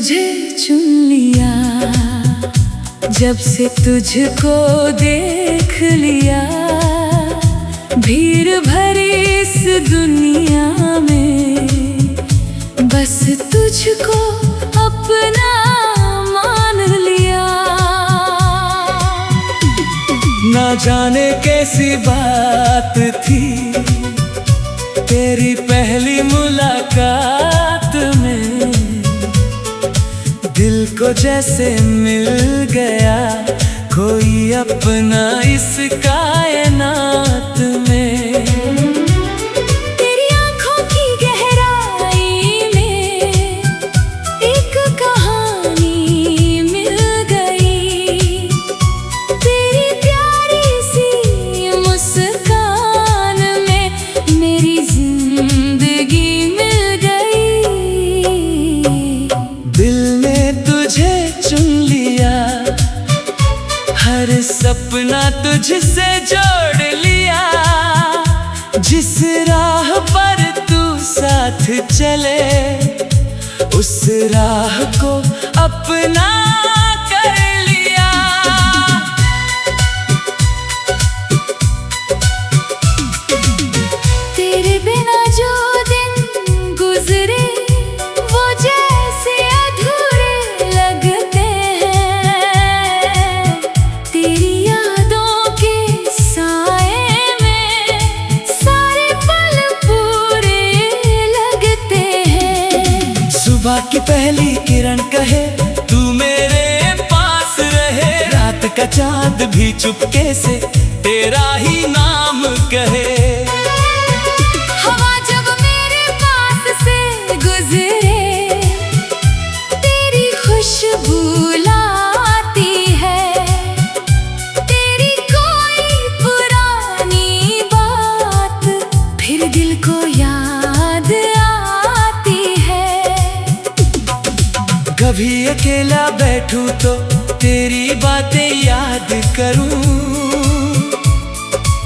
तुझे चुन लिया, जब से तुझको देख लिया, भीड़ भरी इस दुनिया में बस तुझको अपना मान लिया। ना जाने कैसी बात थी तेरी पहली मुलाकात में, दिल को जैसे मिल गया कोई अपना इस कायनात में। तेरी आँखों की गहराई में एक कहानी मिल गई, तेरी प्यारी सी मुस्कान में मेरी जिंदगी मिल गई। दिल ने तुझे चुन लिया, हर सपना तुझसे जोड़ लिया, जिस राह पर तू साथ चले उस राह को अपना कर लिया। तेरे बिना जो दिन गुजरे वो जैसे अधूरे लगते हैं, तेरी यादों के साए में सारे पल पूरे लगते हैं। सुबह की पहली किरण कहे तू मेरे पास रहे, रात का चाँद भी चुपके से तेरा ही नाम कहे। हवा जब मेरे पास से गुजरे तेरी खुशबू लाती है, तेरी कोई पुरानी बात फिर दिल को याद आती है। कभी अकेला बैठूं तो तेरी बातें याद करूं,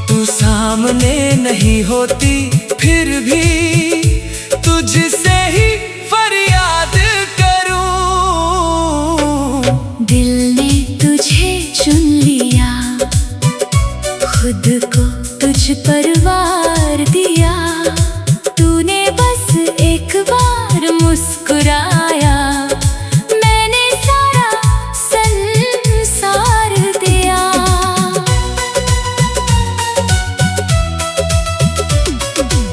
तू सामने नहीं होती फिर भी तुझसे ही फरियाद करूं। दिल ने तुझे चुन लिया, खुद को तुझ पर वार दिया, तूने बस एक बार मुस्कुराया, मैंने सारा संसार दिया।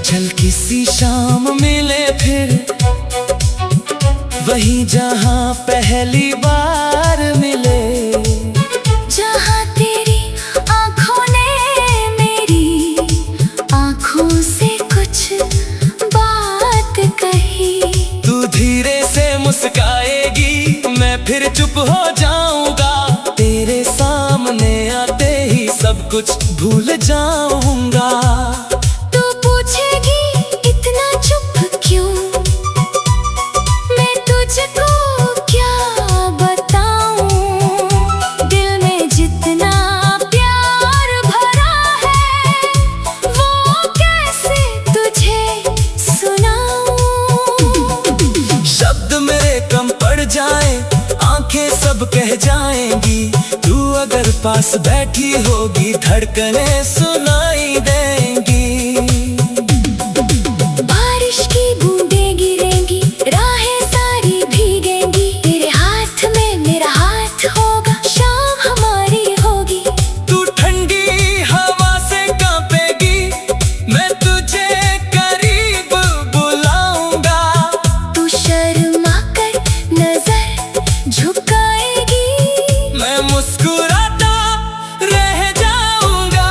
चल किसी शाम मिले फिर वहीं जहां पहली बार मिले, जहाँ तेरी आँखों ने मेरी आँखों से कुछ बात कही। तू धीरे से मुस्काएगी मैं फिर चुप हो जाऊंगा, तेरे सामने आते ही सब कुछ भूल जाऊंगा। तू पूछेगी इतना चुप क्यों, मैं तुझको क्या बताऊं, दिल में जितना प्यार भरा है वो कैसे तुझे सुनाऊं। शब्द मेरे कम पड़ जाए आंखें सब कह जाएंगी, तू अगर पास बैठी होगी धड़कनें सुनाई देंगी। बारिश की बूंदें गिरेंगी, राहें सारी भीगेंगी, तेरे हाथ में मेरा हाथ होगा, शाम हमारी होगी। तू ठंडी हवा से कांपेगी, मैं तुझे करीब बुलाऊंगा। तू शर्मा कर नजर झुकाएगी, मैं मुस्कुराता रह जाऊंगा।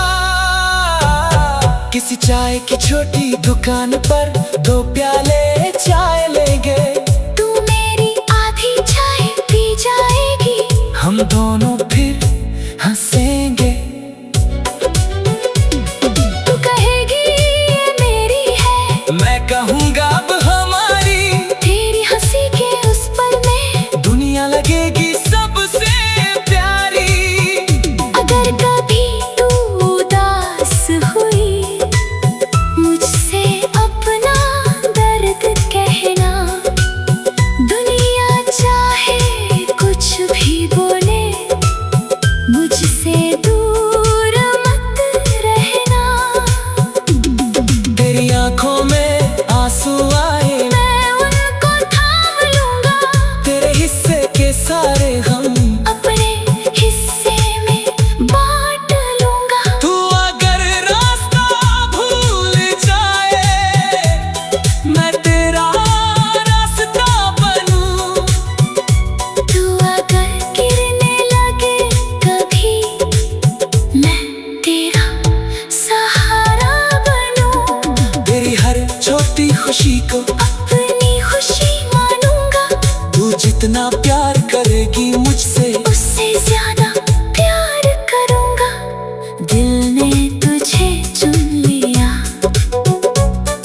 किसी चाय की छोटी दुकान पर दो प्याले चाय लेंगे, तू मेरी आधी चाय पी जाएगी, हम दोनों फिर हंसेंगे। तू कहेगी ये मेरी है, मैं कहूँगा अब हमारी, तेरी हंसी के उस पल में दुनिया लगेगी सबसे प्यारी। अगर कभी तू उदास हुई मुझसे अपना दर्द कहना, दुनिया चाहे आंसू आए मैं उनको थाम लूंगा। तेरे हिस्से के सारे हम अपने हिस्से में बांट लूंगा। तू अगर रास्ता भूल जाए मैं तेरा रास्ता बनूं। तू अगर गिरने लगे कभी मैं तेरा सहारा बनूं। तेरी हर छोटी खुशी को अपनी खुशी मानूंगा। तू जितना प्यार करेगी मुझसे उससे ज्यादा प्यार करूंगा। दिल ने तुझे चुन लिया,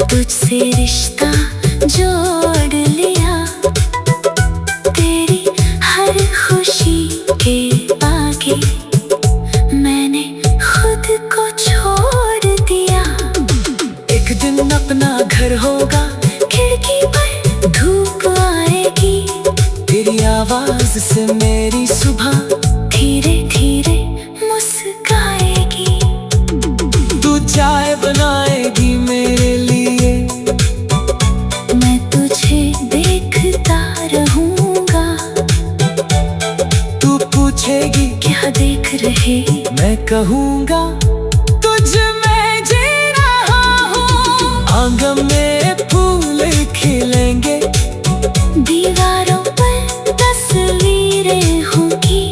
तुझसे रिश्ता जोड़ लिया। तेरी हर खुशी के आगे मैंने खुद को छोड़ दिया। एक दिन अपना घर होगा, खिड़की पर धूप आएगी। तेरी आवाज से मेरी सुबह धीरे धीरे मुस्काएगी। तू चाय बनाएगी मेरे लिए मैं तुझे देखता रहूंगा। तू पूछेगी क्या देख रहे, मैं कहूँगा तुझ में जी रहा हूँ। आंगन में फूल खिलेंगे, दीवारों पर तस्वीरें होंगी।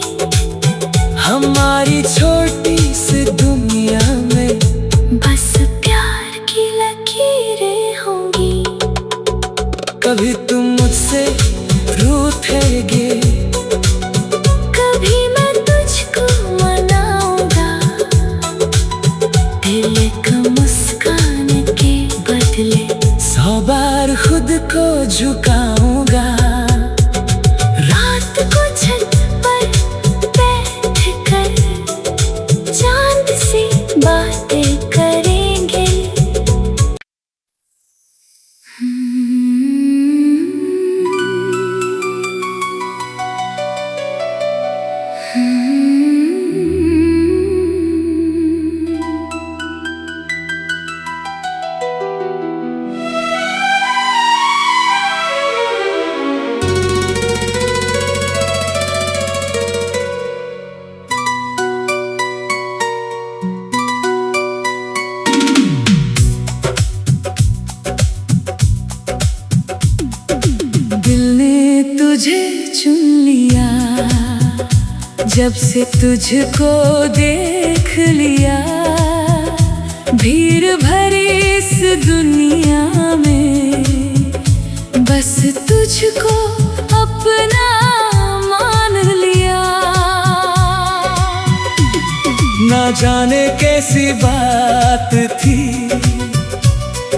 हमारी छोटी सी दुनिया में बस प्यार की लकीरें होंगी। कभी तुम मुझसे रूठेगे, कभी मैं तुझको मनाऊंगा। दिल का मुस्कान के बदले 100 बार खुद को झुकाऊंगा। रात को छत पर बैठ कर चांद से बातें करेंगे। दिल ने तुझे चुन लिया, जब से तुझको देख लिया। भीड़ भरी इस दुनिया में बस तुझको अपना मान लिया। ना जाने कैसी बात थी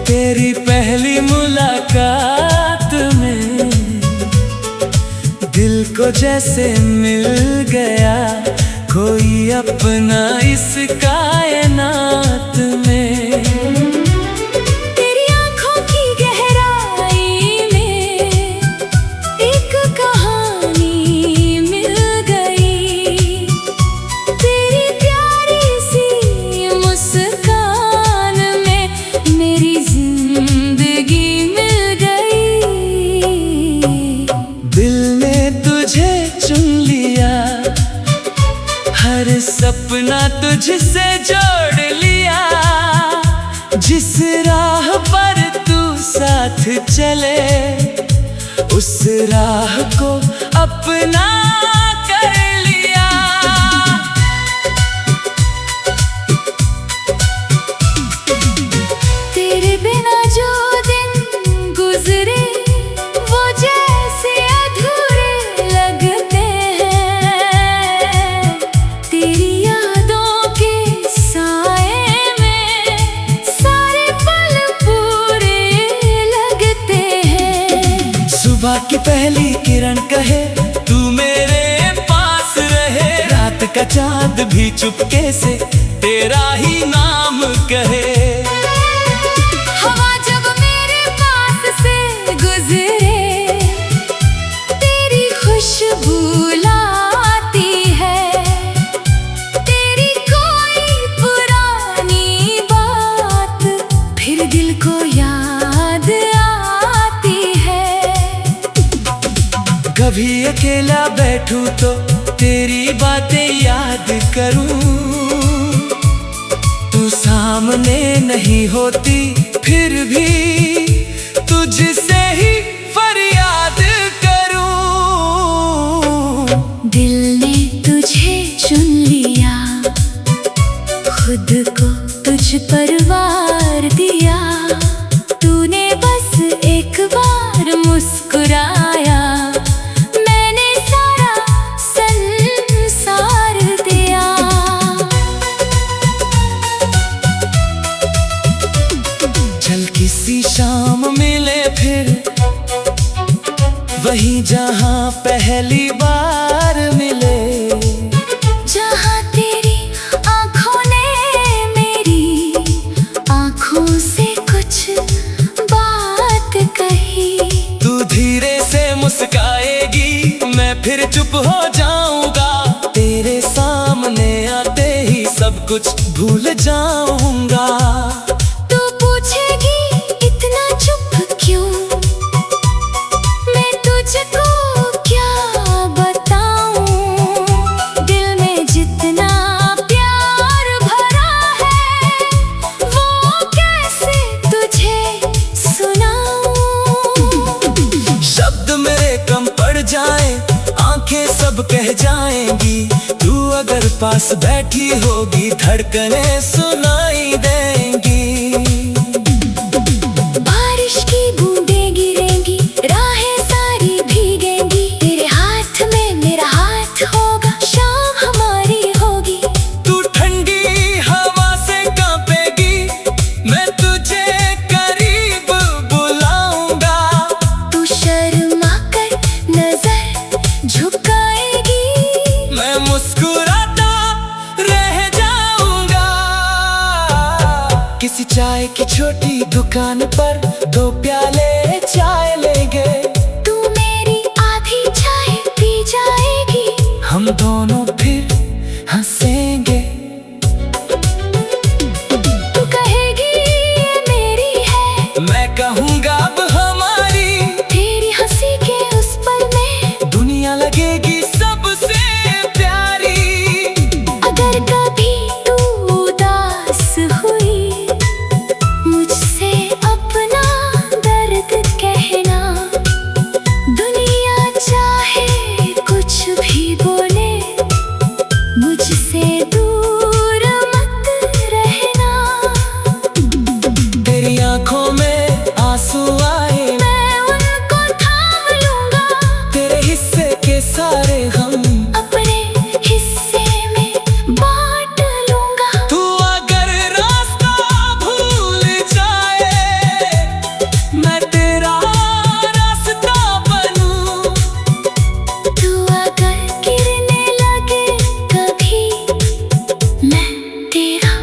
तेरी पहली मुलाकात में, दिल को जैसे मिल गया कोई अपना इस कायनात में। तेरी आँखों की गहराई में एक कहानी मिल गई। तेरी प्यारी सी मुस्कान में मेरी जिंदगी मिल गई। दिल ने तुझे चुन लिया, हर सपना तुझसे जोड़ लिया। जिस राह पर तू साथ चले उस राह को अपना कर लिया। तेरे बिना जो दिन गुजरे वो जैसे अधूरे लगते हैं। तेरी यादों के साए में सारे पल पूरे लगते हैं। सुबह की पहली किरण कहे तू मेरे पास रहे, रात का चांद भी चुपके से तेरा ही नाम कहे। हवा जब मेरे पास से गुजरे तेरी खुशबू लाती है। तेरी कोई पुरानी बात फिर दिल को याद बैठूं तो तेरी बातें याद करूं। तू सामने नहीं होती फिर भी तुझसे ही फरियाद करूं। दिल ने तुझे चुन लिया, खुद को तुझ पर वार दिया। तूने बस एक बार मुस्कुराया, मैंने सारा संसार दिया। चल किसी शाम मिले फिर, वहीं जहां पहली बार मिले। जहां तेरी आंखों ने मेरी आंखों से कुछ बात कही। तू धीरे से मुस्काएगी, मैं फिर चुप हो जाऊंगा। तेरे सामने आते ही सब कुछ भूल जाऊंगा। तू पूछेगी इतना चुप क्यों, मैं तुझको क्या बताऊं। दिल में जितना प्यार भरा है, वो कैसे तुझे सुनाऊं। शब्द मेरे कम पड़ जाए, आंखें सब कह जाएंगी। तू अगर पास बैठी होगी, धड़कनें सुनाई देंगी। बारिश की बूंदें गिरेंगी, राहें सारी भीगेंगी। तेरे हाथ में मेरा हाथ होगा, शाम हमारी होगी। तू ठंडी हवा से कांपेगी, मैं तुझे करीब बुलाऊंगा। तू शर्मा कर नजर झुकाएगी, मैं मुस्कुराता रह जाऊंगा। किसी चाय की छोटी दुकान पर 2 प्याले चाय लेंगे। तू मेरी आधी चाय पी जाएगी, हम दोनों फिर हंसेंगे। तू कहेगी ये मेरी है, मैं कहूँगा अब हमारी। तेरी हंसी के उस पल में दुनिया लगेगी सबसे प्यारी। अगर कभी तू उदास हुई, मुझसे अपना दर्द कहना। दुनिया चाहे कुछ भी बोले, मुझसे दूर मत रहना। तेरी आंखों में आंसू आए, मैं उनको थाम लूंगा, तेरे हिस्से के सारे हम अपने हिस्से में बांट लूंगा। तू अगर रास्ता भूल जाए, मैं तेरा रास्ता बनूं। तू अगर गिरने लगे कभी, मैं तेरा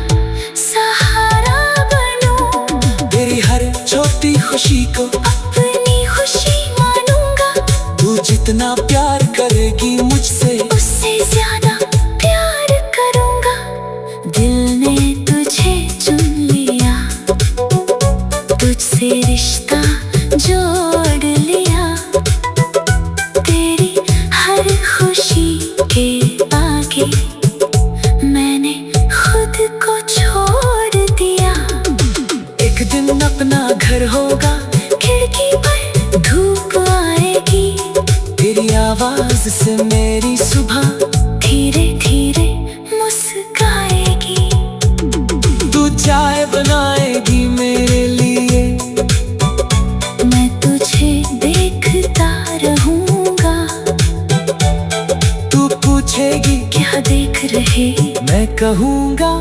सहारा बनूं। तेरी हर छोटी खुशी को अपनी खुशी मानूंगा, तू जितना प्यार करेगी मुझसे, उससे ज्यादा प्यार करूंगा। दिल ने तुझे चुन लिया, तुझसे रिश्ता जोड़ लिया। तेरी हर खुशी के आगे मैंने खुद को छोड़ दिया। एक दिन अपना घर होगा, खिड़की पर धूप आएगी, तेरी आवाज से मेरी सुबह धीरे धीरे मुस्काएगी। तू चाय बनाएगी मेरे लिए, मैं तुझे देखता रहूंगा। तू पूछेगी क्या देख रहे, मैं कहूँगा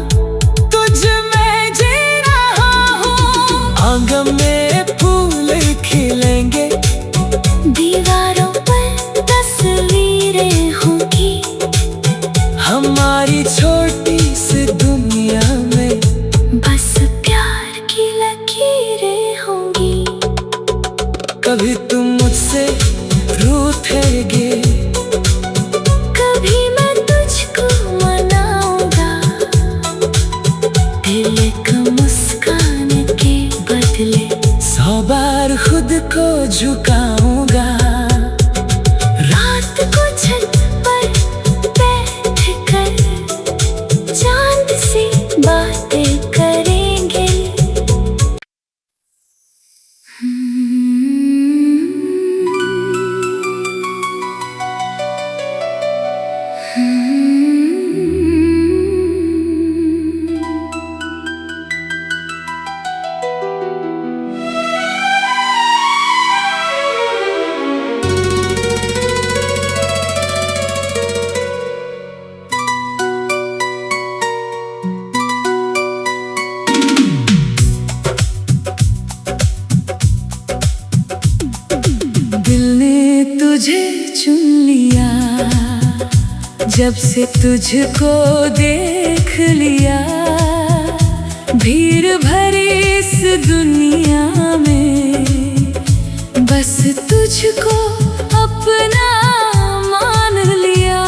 तुझ में जी रहा हूँ। आंगन में फूल खिलेंगे, दीवारों पर तस्वीरें होंगी। हमारी छोटी सी दुनिया में बस प्यार की लकीरें होंगी। कभी तुम मुझसे रूठेगे, कभी मैं तुझको मनाऊंगा। दिल को मुस्कान के बदले 100 बार खुद को झुकाऊंगा। रात को छत तुझे चुन लिया, जब से तुझको देख लिया, भीड़ भरी इस दुनिया में बस तुझको अपना मान लिया।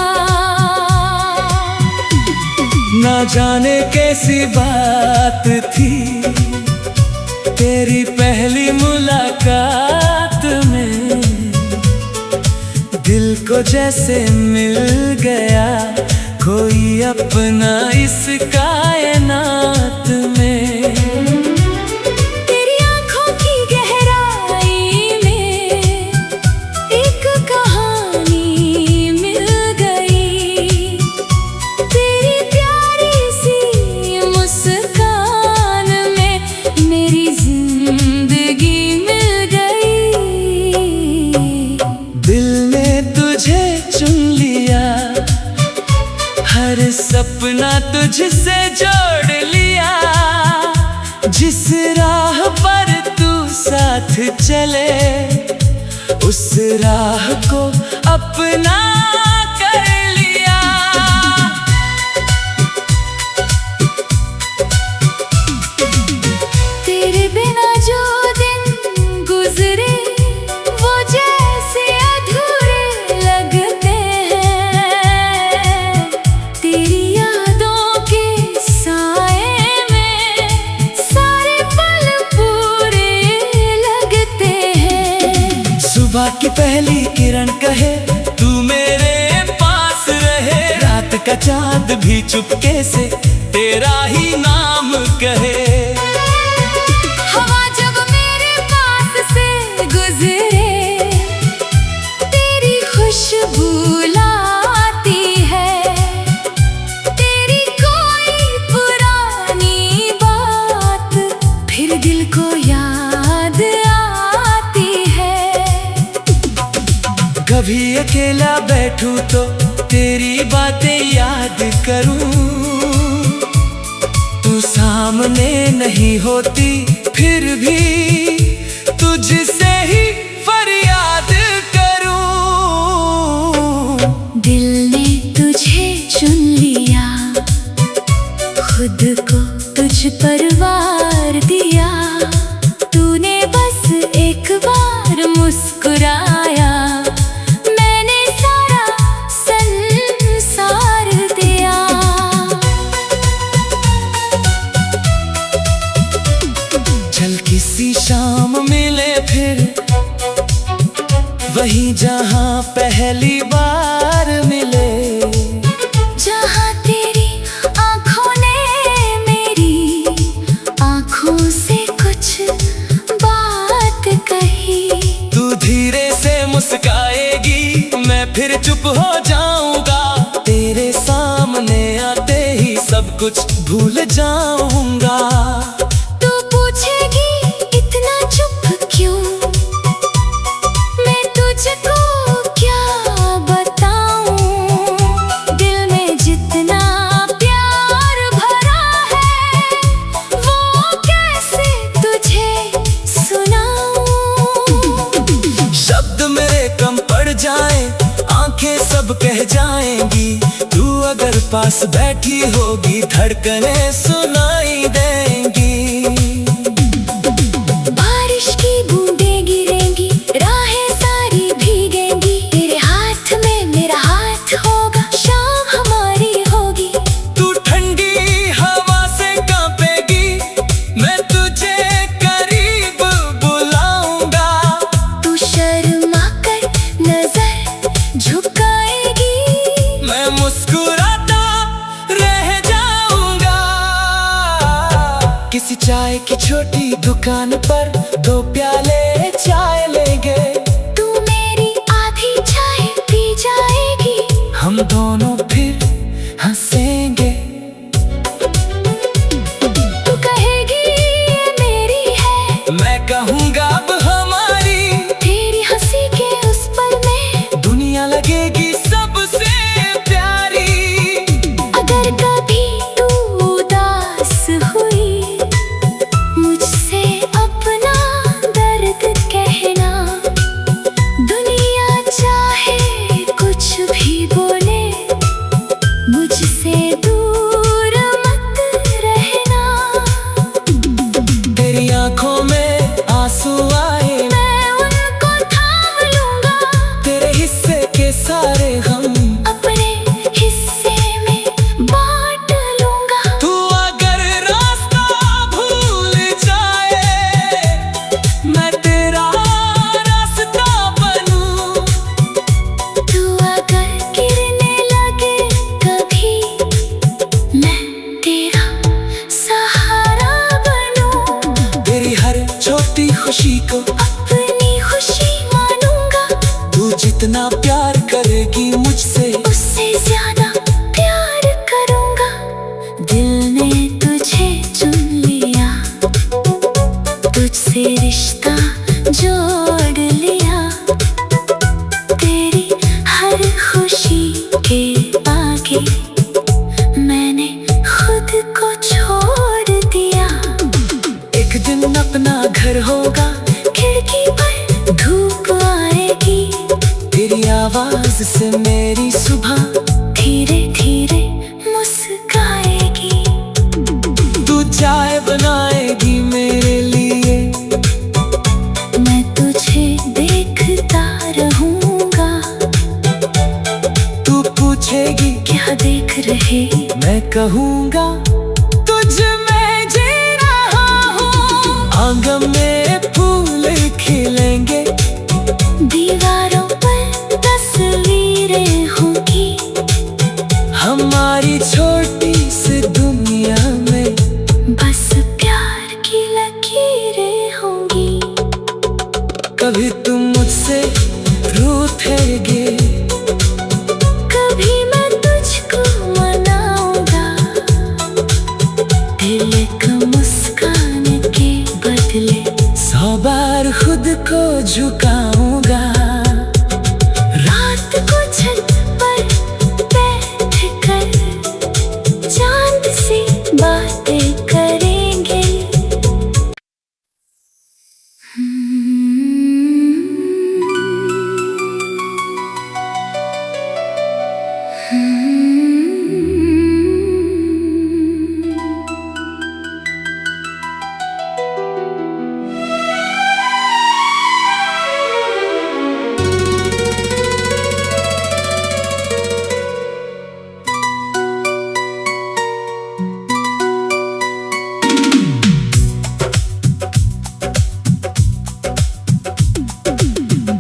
ना जाने कैसी बात थी तेरी पहली मुलाकात में, दिल को जैसे मिल गया कोई अपना इस कायनात में। तेरी आँखों की गहराई में एक कहानी मिल गई, तेरी प्यारी सी मुस्कान में मेरी जिंदगी मिल गई। दिल ने तुझे चुन लिया, हर सपना तुझसे जोड़ लिया, जिस राह पर तू साथ चले उस राह को अपना कर लिया। तेरे बिना जो दिन गुजरे वो जैसे अधूरे लगते हैं, तेरी यादों के साए में सारे पल पूरे लगते हैं। सुबह की पहली किरण कहे तू मेरे पास रहे, रात का चांद भी चुपके से तेरा ही नाम कहे। हवा जब मेरे पास से गुजरे तेरी खुशबू लाती है, तेरी कोई पुरानी बात फिर दिल को याद आती है। कभी अकेला बैठूं तो तेरी बातें याद करूं, तू सामने नहीं होती फिर भी तुझसे ही फरियाद करूं। दिल ने तुझे चुन लिया, खुद को तुझ पर वार दिया, तूने बस एक बार मुस्कुराया, मैंने सारा संसार दिया। चल किसी शाम मिले फिर वहीं जहां पहली बार मिले, जहाँ तेरी आँखों ने मेरी आँखों से कुछ बात कही। तू धीरे से मुस्काएगी मैं फिर चुप हो जाऊंगा, तेरे सामने आते ही सब कुछ भूल जाऊंगा। तू पूछेगी इतना चुप क्यों, मैं तुझको क्या बताऊं, दिल में जितना प्यार भरा है वो कैसे तुझे सुनाऊं। शब्द मेरे कम पड़ जाए आंखें सब कह जाएंगी, तू अगर पास बैठी होगी धड़कनें सुनाई देंगी। बारिश की बूंदें गिरेंगी, राहें सारी भीगेंगी, तेरे हाथ में मेरा हाथ होगा, शाम हमारी होगी। तू ठंडी हवा से कांपेगी, मैं तुझे करीब बुलाऊंगा। तू शर्मा कर नजर झुकाएगी, मैं मुस्कुराता रह जाऊंगा। किसी चाय की छोटी दुकान पर दो प्याले चाय लेंगे, तू मेरी आधी चाय पी जाएगी, हम दोनों फिर हंसेंगे। तू कहेगी ये मेरी है, मैं कहूँगा अब हमारी, तेरी हंसी के उस पल में दुनिया लगेगी सबसे प्यारी। अगर कभी तू उदास हुई मुझसे अपना दर्द कहना, दुनिया चाहे आए मैं उनको थाम लूंगा। तेरे हिस्से के सारे हम अपने हिस्से में बांट लूंगा। तू अगर रास्ता भूल जाए मैं तेरा रास्ता बनूं। तू अगर गिरने लगे कभी मैं तेरा सहारा बनूं। तेरी हर छोटी खुशी को अपनी खुशी मानूंगा। तू जितना प्यार करेगी मुझसे उससे ज्यादा प्यार करूंगा। दिल ने तुझे चुन लिया, तुझसे रिश्ता जोड़ लिया। तेरी हर खुशी के आगे मैंने खुद को छोड़ दिया। एक दिन अपना घर होगा, खिड़की पर धूप आएगी। तेरी आवाज से मेरी सुबह धीरे धीरे मुस्काएगी। तू चाय बनाएगी मेरे लिए मैं तुझे देखता रहूंगा। तू पूछेगी क्या देख रहे, मैं कहूँगा तुझ में जी रहा हूँ। आंगन में फूल खिलेंगे, दीवारों पर तस्वीरें होंगी। हमारी छोटी सी दुनिया में बस प्यार की लकीरें होंगी। कभी तुम मुझसे रूठेगे, कभी मैं तुझको मनाऊंगा। दिल का मुस्कान के बदले 100 बार खुद को झुकाऊंगा। रात को छत पर बैठ कर चांद से बातें करेंगे।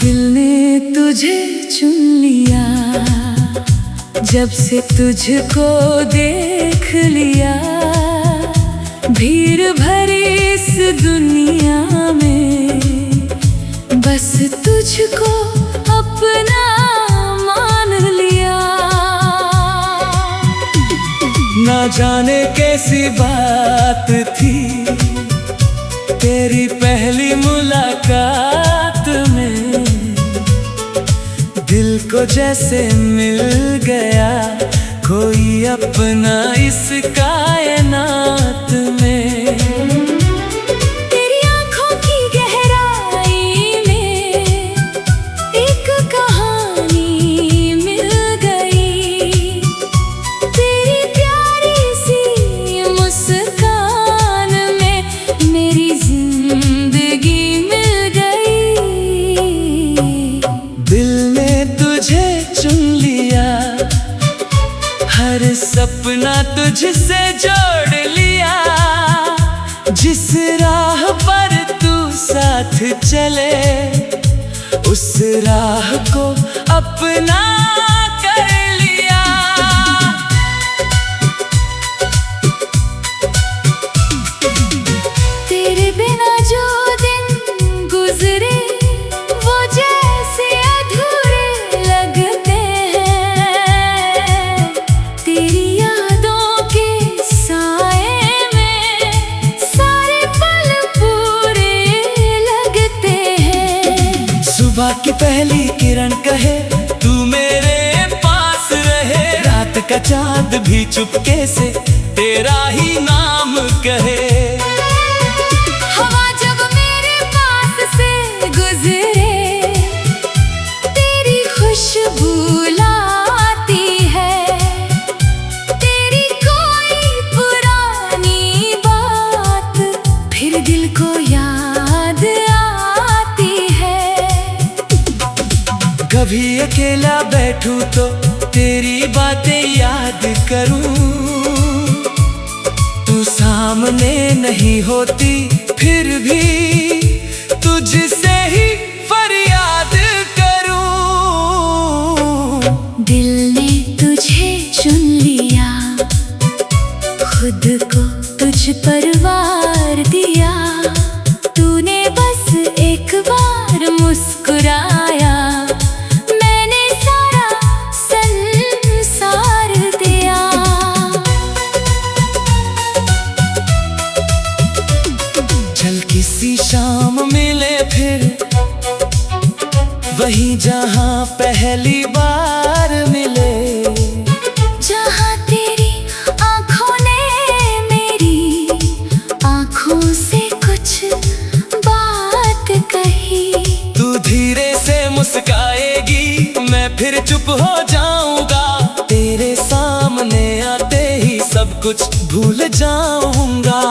दिल ने तुझे चुन लिया, जब से तुझको देख लिया। भीड़ भरी इस दुनिया में बस तुझको अपना मान लिया। ना जाने कैसी बात थी तेरी पहली मुलाकात में, दिल को जैसे मिल गया कोई अपना इस कायनात में। तेरी आँखों की गहराई में एक कहानी मिल गई। तेरी प्यारी सी मुस्कान में मेरी जिंदगी मिल गई। दिल ने तुझे चुन लिया, हर सपना तुझसे जोड़ लिया। जिस राह पर तू साथ चले उस राह को अपना कर लिया। तेरे बिना जो दिन गुजरे वो जैसे अधूरे लगते हैं। तेरी यादों के साए में सारे पल पूरे लगते हैं। सुबह की पहली किरण कहे तू मेरे पास रहे, रात का चांद भी चुपके से तेरा ही नाम कहे। हवा जब मेरे पास से गुजरे तेरी खुशबू लाती है। तेरी कोई पुरानी बात फिर दिल को याद कभी अकेला बैठूं तो तेरी बातें याद करूं। तू सामने नहीं होती फिर भी तुझसे ही फरियाद करूं। दिल ने तुझे चुन लिया, खुद को तुझ पर वार दिया। तूने बस एक बार मुस्कुराया, मैंने सारा संसार दिया। चल किसी शाम मिले फिर, वहीं जहां पहली बार मिले। जहां तेरी आंखों ने मेरी आंखों से कुछ बात कही। तू धीरे से मुस्काएगी, मैं फिर चुप हो जाऊंगा। तेरे सामने आते ही सब कुछ भूल जाऊंगा।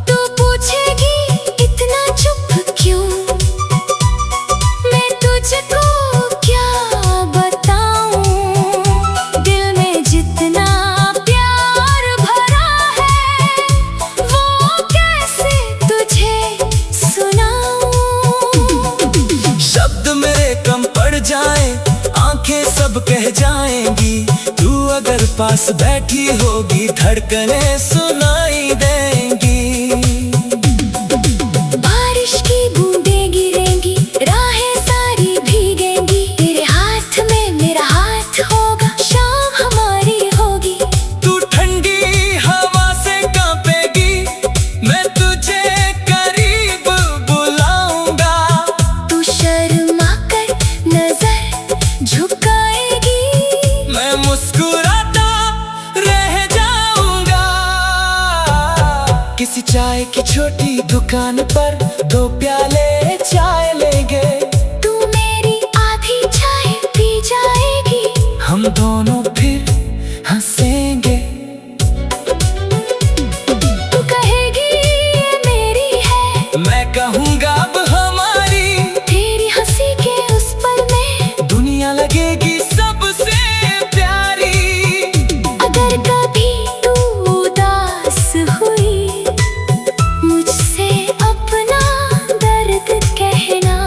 तू पूछेगी इतना चुप क्यों, मैं तुझको क्या बताऊं। दिल में जितना प्यार भरा है, वो कैसे तुझे सुनाऊं। शब्द मेरे कम पड़ जाए, आंखें सब कह जाएंगी। तू अगर पास बैठी होगी, धड़कनें सुनाई देंगी। बारिश की बूंदें गिरेंगी, राहें सारी भीगेंगी। तेरे हाथ में मेरा हाथ होगा, शाम हमारी होगी। तू ठंडी हवा से कांपेगी, मैं तुझे करीब बुलाऊंगा। तू शर्मा कर नजर झुकाएगी, मैं मुस्कुराता रह जाऊंगा। किसी चाय की छोटी दुकान पर 2 प्याले चाय लेंगे। तू मेरी आधी चाय पी जाएगी, हम दोनों फिर हंसेंगे। तू कहेगी ये मेरी है, मैं कहूँगा अब हमारी। तेरी हंसी के उस पल में दुनिया लगेगी सबसे प्यारी। अगर कभी तू उदास हुई, मुझसे अपना दर्द कहना।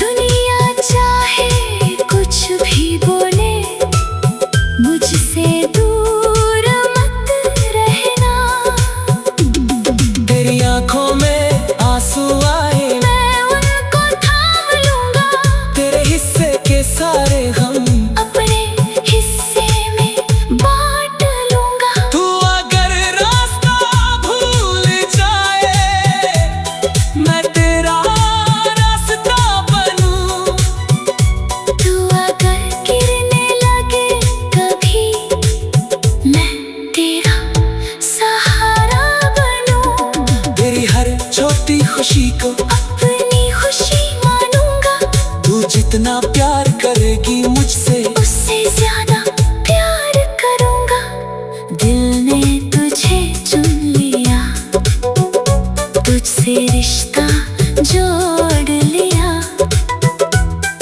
दुनिया चाहे कुछ भी बोले, मुझसे दूर मत रहना। तेरी आंखों में आंसू आए, मैं उनको थाम लूंगा, तेरे हिस्से के सारे हम अपने हिस्से में बांट लूंगा। तू अगर रास्ता भूल जाए, मैं तेरा रास्ता बनूं। तू अगर गिरने लगे कभी, मैं तेरा सहारा बनूं। तेरी हर छोटी खुशी को अपनी खुशी मानूंगा, तू जितना प्यार करेगी मुझसे, उससे ज्यादा प्यार करूंगा। दिल ने तुझे चुन लिया, तुझसे रिश्ता जोड़ लिया।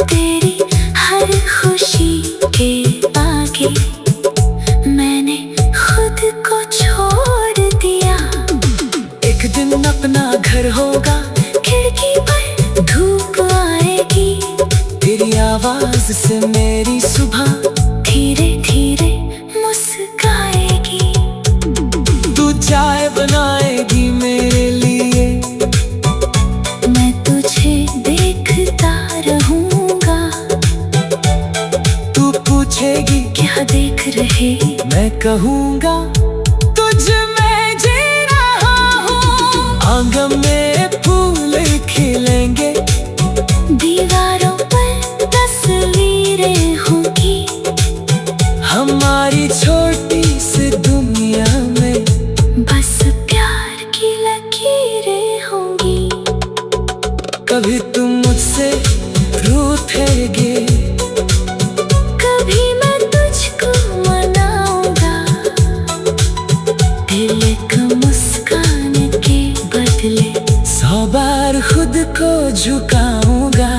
तेरी हर खुशी के आगे मैंने खुद को छोड़ दिया। एक दिन अपना घर होगा, खिड़की पर धूप आएगी, तेरी आवाज से मेरी सुबह धीरे धीरे मुस्काएगी। तू चाय बनाएगी मेरे लिए, मैं तुझे देखता रहूंगा। तू पूछेगी क्या देख रहे, मैं कहूँगा तुझ में जी रहा हूँ। आंगन में फूल खिलेंगे, दीवारों पर तस्वीरें होंगी। हमारी छोटी सी दुनिया में बस प्यार की लकीरें होंगी। कभी तुम मुझसे रूठेगे, कभी मैं तुझको मनाऊंगा। दिल एक मुस्कान के बदले 100 बार खुद को झुकाऊंगा।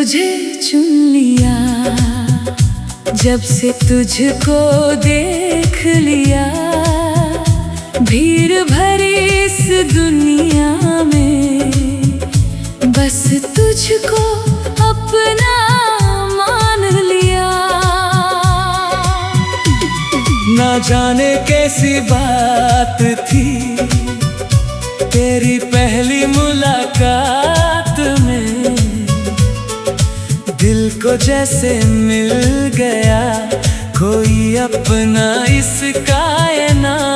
तुझे चुन लिया, जब से तुझको देख लिया, भीड़ भरी इस दुनिया में बस तुझको अपना मान लिया। ना जाने कैसी बात थी तेरी पहली मुलाकात में, दिल को जैसे मिल गया कोई अपना इस कायनात